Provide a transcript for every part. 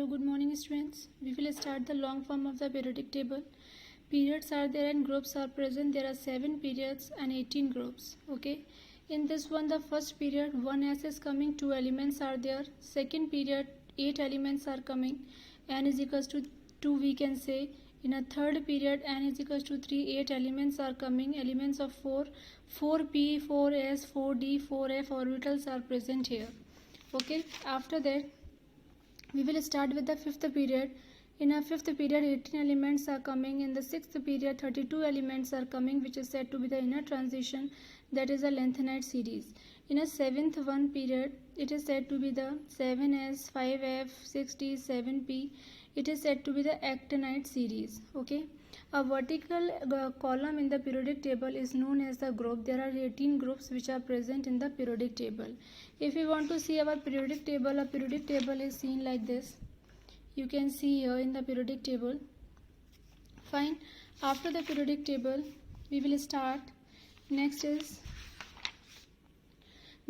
Hello, good morning students. We will start the long form of the periodic table. Periods are there and groups are present. There are 7 periods and 18 groups. Okay. In this one, the first period 1s is coming, 2 elements are there. Second period 8 elements are coming. N is equals to 2 we can say. In a third period n is equals to 3, 8 elements are coming. Elements of 4, 4p, 4s, 4d, 4f orbitals are present here. Okay. After that, we will start with the fifth period. In a fifth period 18 elements are coming. In the sixth period 32 elements are coming, which is said to be the inner transition, that is a lengthenite series. In a seventh one period it is said to be the 7s, 5f, 6d, 7p. It is said to be the actinide series. Okay. A vertical column in the periodic table is known as the group. There are 18 groups which are present in the periodic table. If we want to see our periodic table, a periodic table is seen like this. You can see here in the periodic table. Fine. After the periodic table, we will start. Next is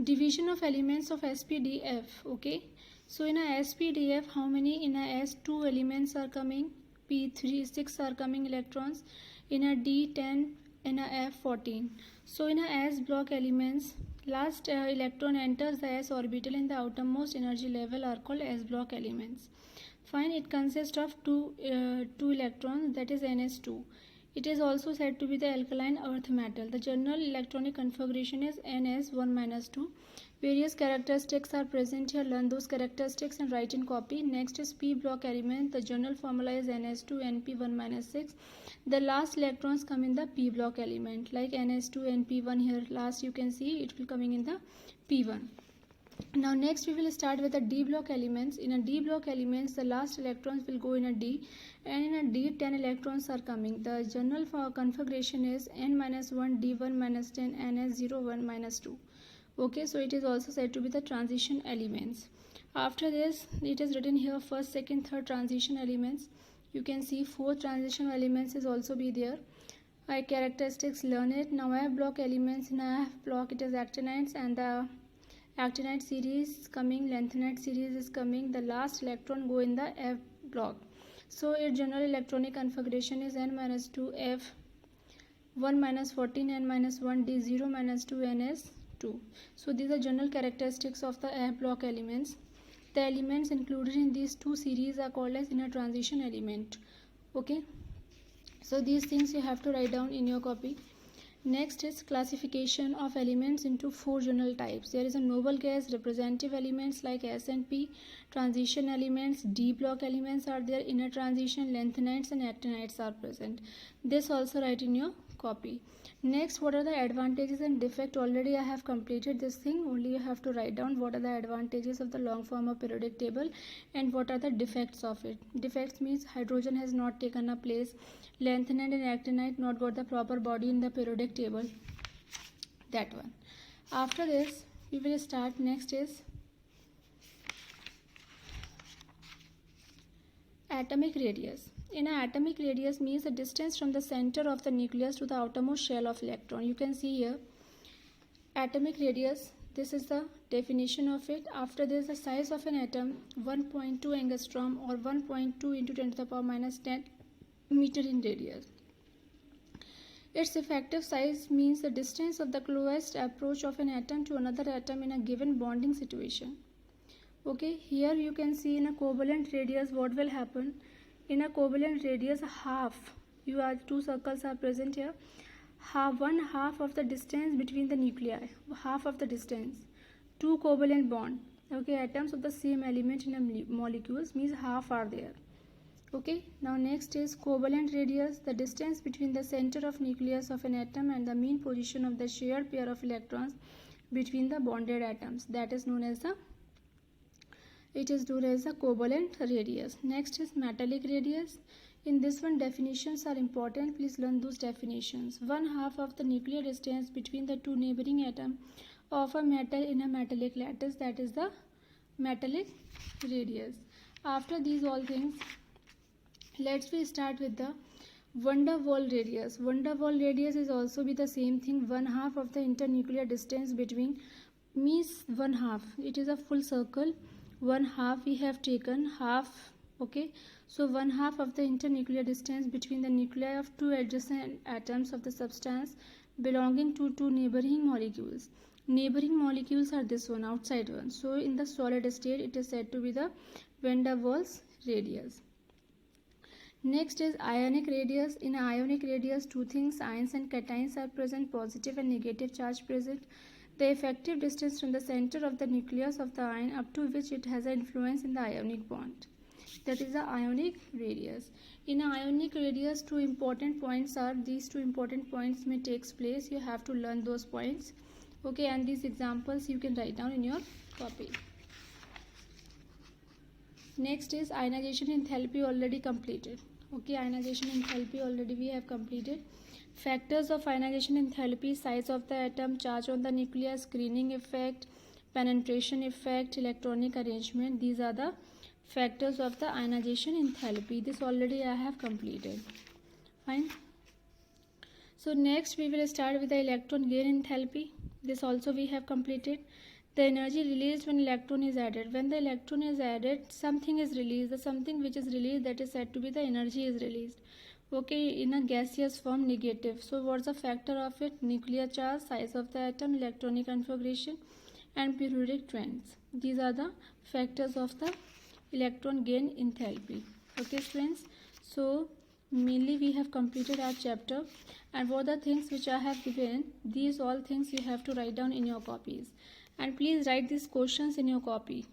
division of elements of SPDF. Okay. So in a SPDF, how many? In a S, 2 elements are coming. P3, 6 are coming electrons. In a D, 10. In a F, 14. So in a S block elements, last electron enters the S orbital in the outermost energy level are called S block elements. Fine. It consists of two electrons, that is NS2. It is also said to be the alkaline earth metal. The general electronic configuration is NS1-2. Various characteristics are present here. Learn those characteristics and write in copy. Next is P block element. The general formula is NS2-NP1-6. The last electrons come in the P block element, like NS2-NP1 here. Last you can see it will coming in the P1. Now next we will start with the D block elements. In a D block elements, the last electrons will go in a D, and in a D 10 electrons are coming. The general configuration is N-1 D1-10 NS01-2. Okay, so it is also said to be the transition elements. After this, it is written here first, second, third transition elements. You can see fourth transition elements is also be there. Characteristics, learn it. Now F block elements, in a F block it is actinides, and the actinide series coming, lengthenite series is coming. The last electron go in the F block. So its general electronic configuration is N-2 F 1-14 N-1 D 0-2 NS2. So these are general characteristics of the F block elements. The elements included in these two series are called as inner transition element. Okay. So these things you have to write down in your copy. Next is classification of elements into 4 general types. There is a noble gas representative elements like S and P, transition elements, D block elements are there, inner transition, lanthanides and actinides are present. This also write in your copy. Next, what are the advantages and defects? Already I have completed this thing. Only you have to write down what are the advantages of the long form of periodic table and what are the defects of it. Defects means hydrogen has not taken a place, lanthanide and actinide not got the proper body in the periodic table. That one. After this, we will start. Next is atomic radius. In an atomic radius means the distance from the center of the nucleus to the outermost shell of electron. You can see here atomic radius. This is the definition of it. After this, the size of an atom 1.2 angstrom or 1.2 into 10 to the power minus 10 meter in radius. Its effective size means the distance of the closest approach of an atom to another atom in a given bonding situation. Okay, here you can see in a covalent radius what will happen. In a covalent radius, half, you are two circles are present here, one half of the distance between the nuclei, half of the distance, two covalent bond. Okay, atoms of the same element in a molecules means half are there. Okay, now next is covalent radius, the distance between the center of nucleus of an atom and the mean position of the shared pair of electrons between the bonded atoms. That is known as the covalent radius. Next is metallic radius. In this one, definitions are important. Please learn those definitions. One half of the nuclear distance between the two neighboring atoms of a metal in a metallic lattice, that is the metallic radius. After these all things, let's start with the van der Waals radius. Van der Waals radius is also be the same thing. One half of the internuclear distance between means one half. It is a full circle. One half we have taken, half Okay, so 1/2 of the internuclear distance between the nuclei of two adjacent atoms of the substance belonging to two neighboring molecules. Neighboring molecules are this one, outside one. So in the solid state it is said to be the van der Waals radius. Next is ionic radius. In ionic radius, two things, ions and cations, are present, positive and negative charge present. The effective distance from the center of the nucleus of the ion up to which it has an influence in the ionic bond. That is the ionic radius. In ionic radius, two important points are, these two important points may takes place. You have to learn those points. Okay, and these examples you can write down in your copy. Next is ionization enthalpy, already completed. Okay, ionization enthalpy already we have completed. Factors of ionization enthalpy: size of the atom, charge on the nucleus, screening effect, penetration effect, electronic arrangement. These are the factors of the ionization enthalpy. This already I have completed. Fine. So next we will start with the electron gain enthalpy. This also we have completed. The energy released when electron is added. When the electron is added, something is released. The something which is released, that is said to be the energy is released. Okay, in a gaseous form, negative. So what's the factor of it? Nuclear charge, size of the atom, electronic configuration, and periodic trends. These are the factors of the electron gain enthalpy. Okay, friends. So mainly we have completed our chapter, and what the things which I have given, these all things you have to write down in your copies, and please write these questions in your copy.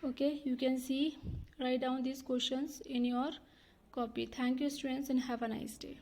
Okay, you can see, write down these questions in your copy. Thank you, students, and have a nice day.